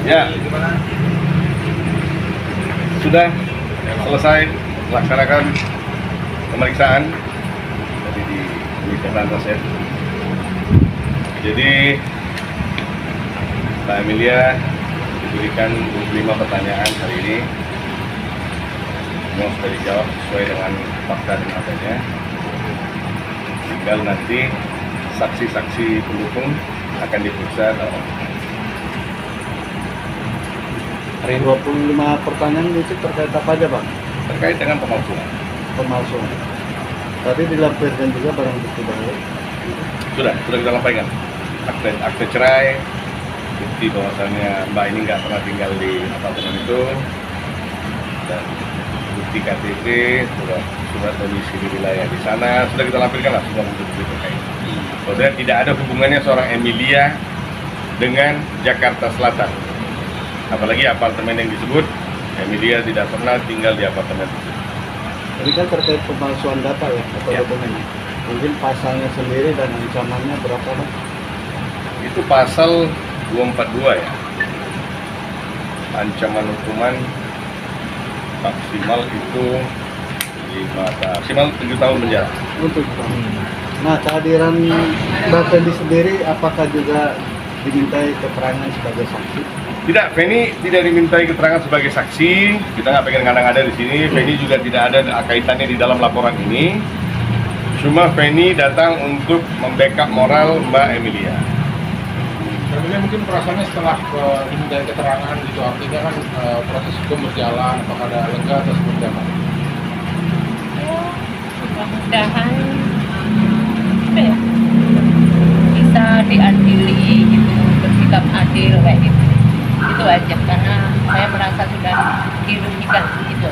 Ya, sudah selesai melaksanakan pemeriksaan tadi di unit Lantas ya. Jadi Mbak Emilia diberikan 25 pertanyaan hari ini. Semua sudah dijawab sesuai dengan fakta dan adanya. Tinggal nanti saksi-saksi pendukung akan diperiksa dalam Hari 25 pertanyaan itu terkait apa aja, Bang? terkait dengan pemalsuan. Pemalsuan. Tadi dilampirkan juga barang bukti baru. Sudah kita lampaikan. Akte cerai, bukti bahwasannya Mbak ini nggak pernah tinggal di apartemen itu, dan bukti KTP, surat domisili wilayah di sana, sudah kita lampirkan lah semua bukti terkait. Maksudnya tidak ada hubungannya seorang Emilia dengan Jakarta Selatan. Apalagi apartemen yang disebut, Emilia tidak pernah tinggal di apartemen itu. Ini kan terkait pemalsuan data ya, atau Ya. dokumen. Mungkin pasalnya sendiri dan ancamannya berapa, Bang? Itu pasal 242 ya. Ancaman hukuman maksimal itu 7 tahun penjara. Untuk Nah, kehadiran Mbak Fendi sendiri apakah juga dimintai keterangan sebagai saksi? Tidak, Feni tidak dimintai keterangan sebagai saksi. Kita nggak pengen ngada-ngada di sini. Feni juga tidak ada kaitannya di dalam laporan ini. Cuma Feni datang untuk membackup moral Mbak Emilia. Emilia mungkin perasaannya setelah dimintai keterangan gitu, artinya kan proses hukum berjalan, apakah ada lega atau seperti apa? Mudah-mudahan apa ya, bisa diadili gitu, bersikap adil kayak gitu. Itu aja, karena saya merasa sudah dirugikan gitu.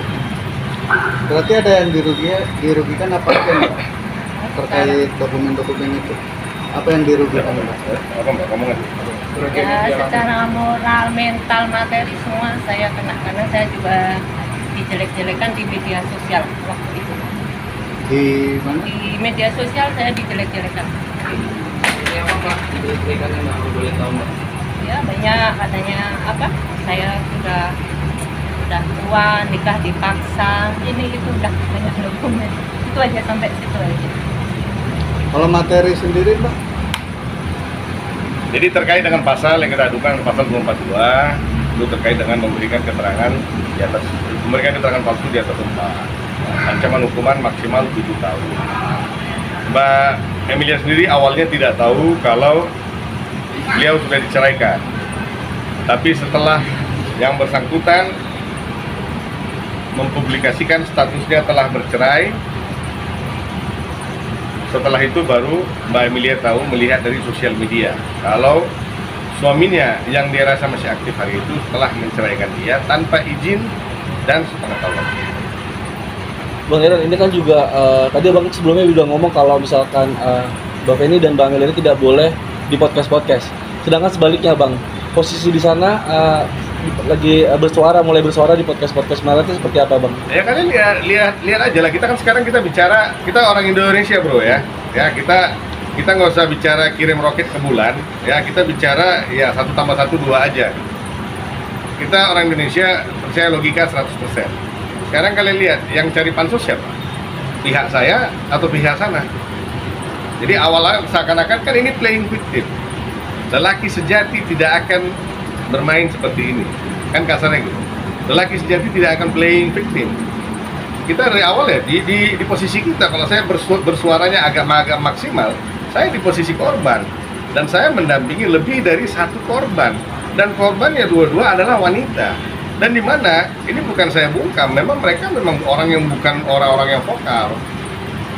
Berarti ada yang dirugikan apa aja, Mbak? Terkait dokumen-dokumen itu. Apa yang dirugikan, Mbak? Apa Mbak? Ngomong aja. Ya, secara moral, mental, materi semua saya kena, karena saya juga dijelek-jelekan di media sosial waktu itu. Di mana? Di media sosial saya dijelek-jelekan. Ini apa Pak? Dijelek-jelekan Mbak, kalau boleh tahu Mbak? Ya banyak, katanya apa? Saya sudah tua, nikah dipaksa, ini itu udah banyak dokumen. Itu aja, sampai situ aja. Kalau materi sendiri, Mbak? Jadi terkait dengan pasal yang kita adukan, pasal 242, itu terkait dengan memberikan keterangan di atas, memberikan keterangan palsu di atas tempat. Ancaman hukuman maksimal 7 tahun. Mbak Emilia sendiri awalnya tidak tahu kalau beliau sudah diceraikan. Tapi setelah yang bersangkutan mempublikasikan statusnya telah bercerai, setelah itu baru Mbak Emilia tahu, melihat dari sosial media kalau suaminya yang dia rasa masih aktif hari itu telah menceraikan dia tanpa izin dan sepengetahuan. Bang Heran, ini kan juga tadi Abang sebelumnya udah ngomong kalau misalkan Bang Feni dan Bang Emilia tidak boleh di podcast. Sedangkan sebaliknya Bang, posisi di sana lagi mulai bersuara di podcast Maret itu seperti apa Bang? Ya kalian lihat aja lah, kita kan sekarang kita bicara, kita orang Indonesia bro ya. Ya kita nggak usah bicara kirim roket ke bulan, ya kita bicara ya 1 tambah 1 2 aja. Kita orang Indonesia percaya logika 100%. Sekarang kalian lihat, yang cari pansus siapa? Pihak saya atau pihak sana? Jadi awalnya seakan-akan kan ini playing victim. Lelaki sejati tidak akan bermain seperti ini. Kan kasarnya gitu. Lelaki sejati tidak akan playing victim. Kita dari awal ya, di posisi kita, kalau saya bersuaranya agak maksimal, saya di posisi korban. Dan saya mendampingi lebih dari 1 korban. Dan korbannya dua-dua adalah wanita. Dan di mana ini bukan saya bungkam, memang mereka memang orang yang bukan orang-orang yang vokal.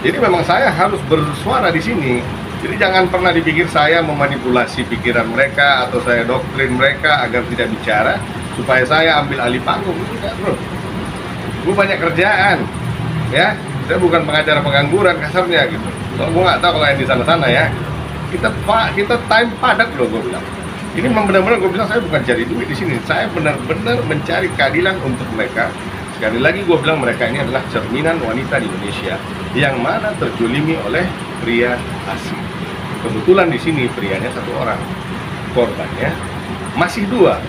Jadi memang saya harus bersuara di sini. Jadi jangan pernah dipikir saya memanipulasi pikiran mereka atau saya doktrin mereka agar tidak bicara supaya saya ambil alih panggung. Enggak, bro. Gue banyak kerjaan, ya. Saya bukan pengacara pengangguran kasarnya gitu. Kalau gue nggak tahu kalau yang di sana-sana ya. Kita time padat loh, gue bilang. Ini memang benar-benar gue bilang saya bukan cari duit di sini. Saya benar-benar mencari keadilan untuk mereka. Sekali lagi gue bilang mereka ini adalah cerminan wanita di Indonesia yang mana terjolimi oleh pria asing. Kebetulan di sini prianya 1 orang, korbannya masih 2.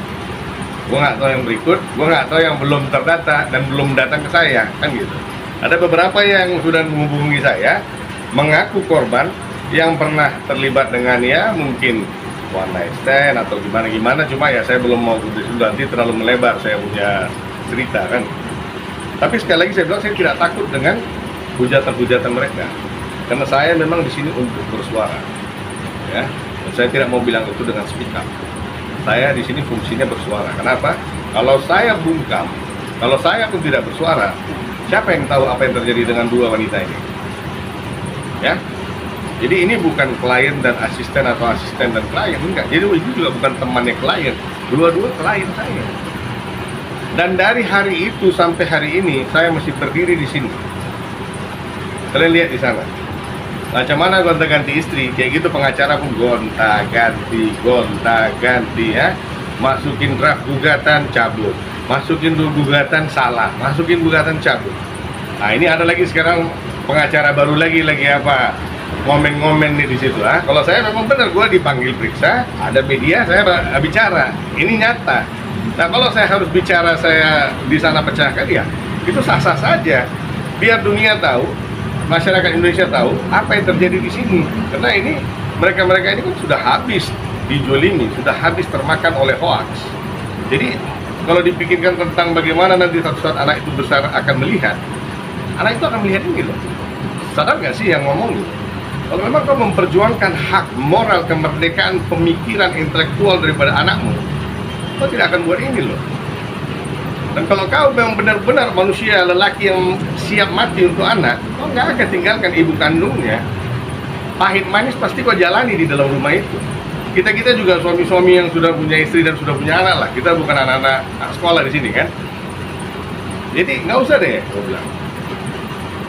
gue nggak tahu yang berikut, gue nggak tahu yang belum terdata dan belum datang ke saya, kan gitu. Ada beberapa yang sudah menghubungi saya, mengaku korban yang pernah terlibat dengan ya mungkin one night stand atau gimana, cuma ya saya belum mau nanti terlalu melebar saya punya cerita kan. Tapi sekali lagi saya bilang saya tidak takut dengan hujatan-hujatan mereka, karena saya memang di sini untuk bersuara, ya. Dan saya tidak mau bilang itu dengan speak up. Saya di sini fungsinya bersuara. Kenapa? Kalau saya bungkam, kalau saya pun tidak bersuara, siapa yang tahu apa yang terjadi dengan dua wanita ini? Ya. Jadi ini bukan klien dan asisten atau asisten dan klien, enggak. Jadi ini juga bukan temannya klien, dua-dua klien saya. Dan dari hari itu sampai hari ini saya masih berdiri di sini. Kalian lihat di sana. Macam mana gonta-ganti istri, kayak gitu pengacara pun gonta-ganti ya. Masukin draft gugatan cabut, masukin gugatan salah, masukin gugatan cabut. Nah ini ada lagi sekarang pengacara baru lagi apa? Ngomen-ngomen nih di situ. Kalau saya memang benar, gue dipanggil periksa, ada media, saya bicara. Ini nyata. Nah kalau saya harus bicara, saya di sana pecahkan ya, itu sah-sah saja. Biar dunia tahu, masyarakat Indonesia tahu apa yang terjadi di sini. Karena ini mereka-mereka ini kan sudah habis dijolimi, sudah habis termakan oleh hoax. Jadi kalau dipikirkan tentang bagaimana nanti satu saat anak itu besar akan melihat, anak itu akan melihat ini loh. Sadar nggak sih yang ngomong ini? Kalau memang kau memperjuangkan hak moral, kemerdekaan, pemikiran intelektual daripada anakmu, kau tidak akan buat ini loh. Dan kalau kau memang benar-benar manusia lelaki yang siap mati untuk anak, kau nggak akan tinggalkan ibu kandungnya. Pahit manis pasti kau jalani di dalam rumah itu. Kita juga suami-suami yang sudah punya istri dan sudah punya anak lah. Kita bukan anak-anak sekolah di sini kan. Jadi nggak usah deh, gue bilang.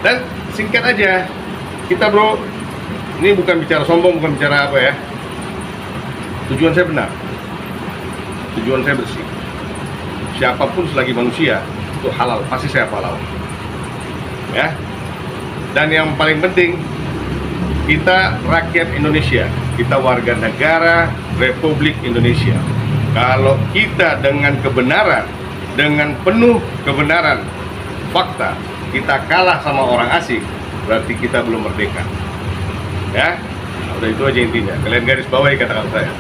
Dan singkat aja, kita bro, ini bukan bicara sombong, bukan bicara apa ya. Tujuan saya benar. Tujuan saya bersih. Siapapun selagi manusia itu halal, pasti saya halal. Ya. Dan yang paling penting, kita rakyat Indonesia, kita warga negara Republik Indonesia. Kalau kita dengan kebenaran, dengan penuh kebenaran, fakta, kita kalah sama orang asing, berarti kita belum merdeka. Ya, udah itu aja intinya. Kalian garis bawahi kata-kata saya.